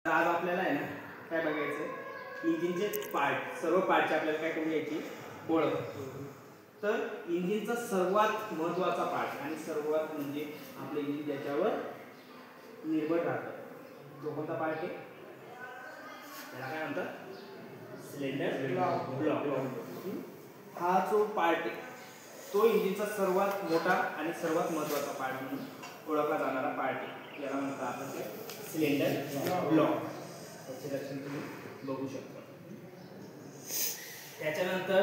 आज आपल्याला आहे ना काय बघायचं, इंजिनचे पार्ट, सर्व पार्टचे आपल्याला काय करून घ्यायची ओळख. तर इंजिनचा सर्वात महत्त्वाचा पार्ट आणि सर्वात म्हणजे आपलं इंजिन ज्याच्यावर निर्भर राहतं तो कोणता पार्ट आहे? त्याला काय म्हणतात? Cylinder block. हा जो पार्ट आहे तो इंजिनचा सर्वात मोठा आणि सर्वात महत्त्वाचा पार्ट म्हणून ओळखला जाणारा पार्ट आहे. याला म्हणतात आपण सिलेंडर ब्लॉक. त्याचे लक्षण तुम्ही बघू शकता. त्याच्यानंतर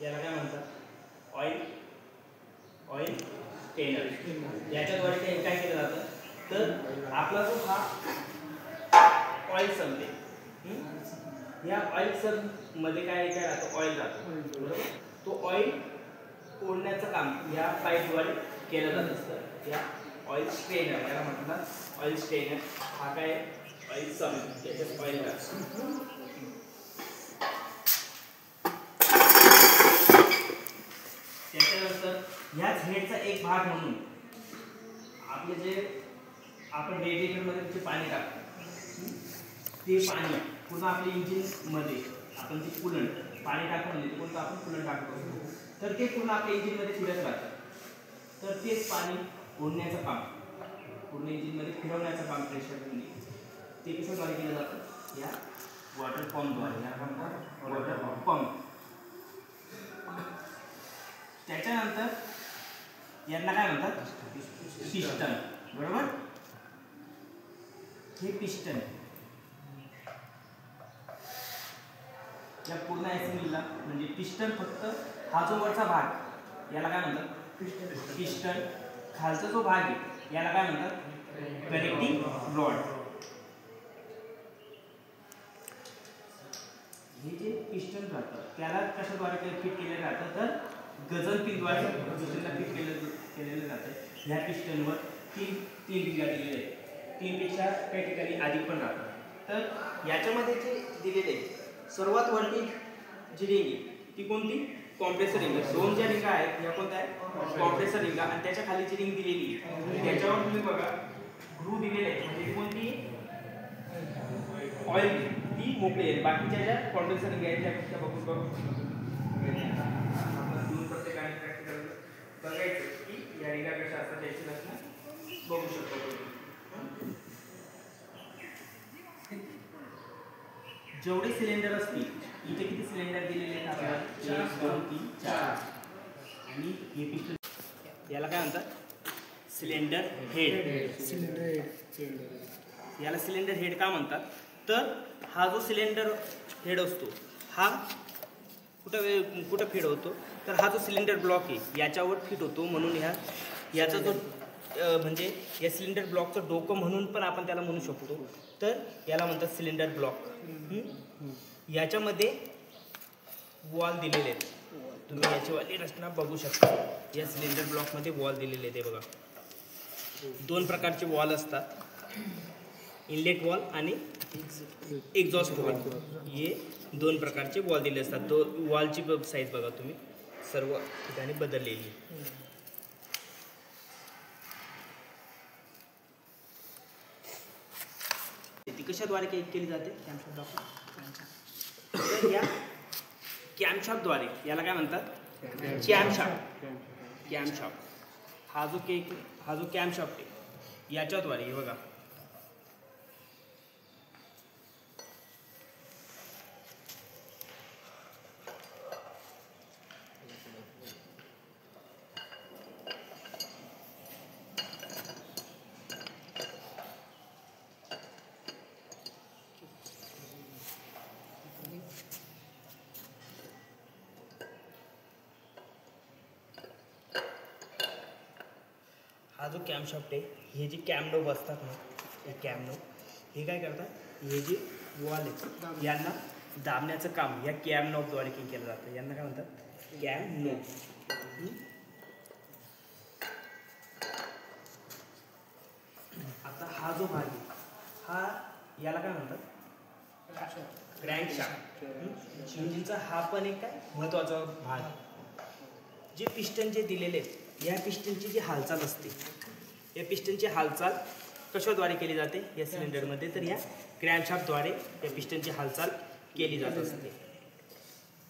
याला काय म्हणतात? Oil Steiner. याच्याद्वारे काय केलं जातं तर आपला जो हा ऑइल संपते, या ऑइल सब मध्ये काय राहतं? ऑइल राहतं, बरोबर. तो ऑइल ओढण्याचं काम या पाईपद्वारे केलं जात असतं. या ऑइल स्ट्रेनर याला म्हणतात ऑइल स्ट्रेनर. हा काय ऑइल सब, याच्यात ऑइल राहतं. त्याच्यानंतर ह्याच हेडचा एक भाग म्हणून आपले जे आपण रेडिएटरमध्ये जे पाणी टाकतो ते पाणी पुन्हा आपल्या इंजिनमध्ये आपण जे कूलंट पाणी टाकतो म्हणजे कोणतं आपण कूलंट टाकतो तर ते पुन्हा आपल्या इंजिनमध्ये फिरत राहतं. तर तेच पाणी ओढण्याचं काम, पूर्ण इंजिनमध्ये फिरवण्याचं काम प्रेशरने ते कशाद्वारे केलं जातं? या वॉटर पंपद्वारे. या वॉटर पंप. त्याच्यानंतर यांना काय म्हणतात? पिस्टन, बरोबर. हे पिस्टन या पूर्ण असेंबलीला म्हणजे पिस्टन फक्त हा जो वरचा भाग याला काय म्हणतात? पिस्टन. खालचा जो भाग आहे याला काय म्हणतात? Connecting rod. हे जे पिस्टन राहतं त्याला कशाद्वारे फिट केलेलं राहतं तर गजन पिनद्वारे पिस्टनला फिट केलेलं जातं. ह्या पिस्टनवर तीन रिंगा दिलेल्या आहेत. 3 पेक्षा काही ठिकाणी अधिक पण राहतात. तर याच्यामध्ये जे दिलेले सर्वात वरती जी रिंग आहे ती कोणती? Compressor ring. 2 ज्या रिंगा आहेत ह्या कोणत्या आहेत? कॉम्प्रेसर रिंगा. आणि त्याच्या खाली जी रिंग दिलेली आहे त्याच्यावर तुम्ही बघा ग्रू दिलेले आहे म्हणजे ती कोणती? ऑइल. ती मोकळी आहे. बाकीच्या ज्या कॉम्प्रेसर रिंग आहेत त्या बघून आपण प्रत्येकाने प्रॅक्टिकल बघायचं की या रिंगा कशा असतात त्याची लक्षणं बघू शकतो. जेवढे सिलेंडर असतील इथे किती सिलेंडर दिलेले आहेत आपल्याला? 1 2 3 4. आणि हे पिस्टन याला काय म्हणतात? Cylinder head. याला सिलेंडर हेड का म्हणतात तर हा जो सिलेंडर हेड असतो हा कुठं फिट होतो तर हा जो सिलेंडर ब्लॉक आहे याच्यावर फिट होतो. म्हणून याचा जो म्हणजे या सिलेंडर ब्लॉकचं डोकं म्हणून पण आपण त्याला म्हणू शकतो. तर याला म्हणतात सिलेंडर ब्लॉक. याच्यामध्ये वॉल दिलेले आहेत. तुम्ही याची वाली रचना बघू शकता. या सिलेंडर ब्लॉकमध्ये वॉल दिलेले आहेत. बघा 2 प्रकारचे वॉल असतात, इनलेट वॉल आणि एक्झॉस्ट वॉल. हे 2 प्रकारचे वॉल दिले असतात. तो वॉलची साईज बघा तुम्ही सर्व ठिकाणी बदललेली. ती कशाद्वारे केली जाते? तर या कॅमशॉफ्टद्वारे. याला काय म्हणतात? कॅमशॉफ्ट. हा जो कॅमशॉफ्ट आहे याच्याद्वारे हे बघा हा जो कॅमशॉफ्ट आहे हे जे कॅमनोब असतात ना हे कॅमनोब हे काय करतात? हे जे वॉल आहेत यांना दाबण्याचं काम या कॅमनोबद्वारे केलं जातं. यांना काय म्हणतात? कॅमनोब. आता हा जो भाग आहे हा याला काय म्हणतात? क्रँकशाफ्ट. इंजिनचा हा पण एक काय महत्त्वाचा भाग. जे पिस्टन जे दिलेले आहेत या पिस्टनची जी हालचाल असते या पिस्टनची हालचाल कशाद्वारे केली जाते या सिलेंडरमध्ये, तर या क्रॅनशाफ्टद्वारे या पिस्टनची हालचाल केली जात असते.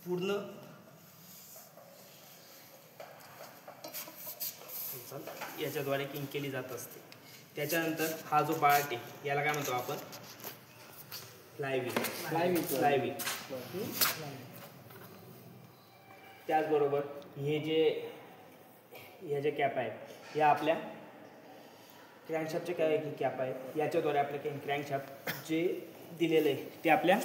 पूर्ण हालचाल याच्याद्वारे किंग केली जात असते. त्याच्यानंतर हा जो पार्ट आहे याला काय म्हणतो आपण, फ्लायव्हील. त्याचबरोबर ह्या ज्या कॅप आहेत या आपल्या क्रँकशाफ्टचे काय कॅप आहेत, याच्याद्वारे आपल्या क्रँकशाफ्ट जे दिलेलं आहे ते आपल्या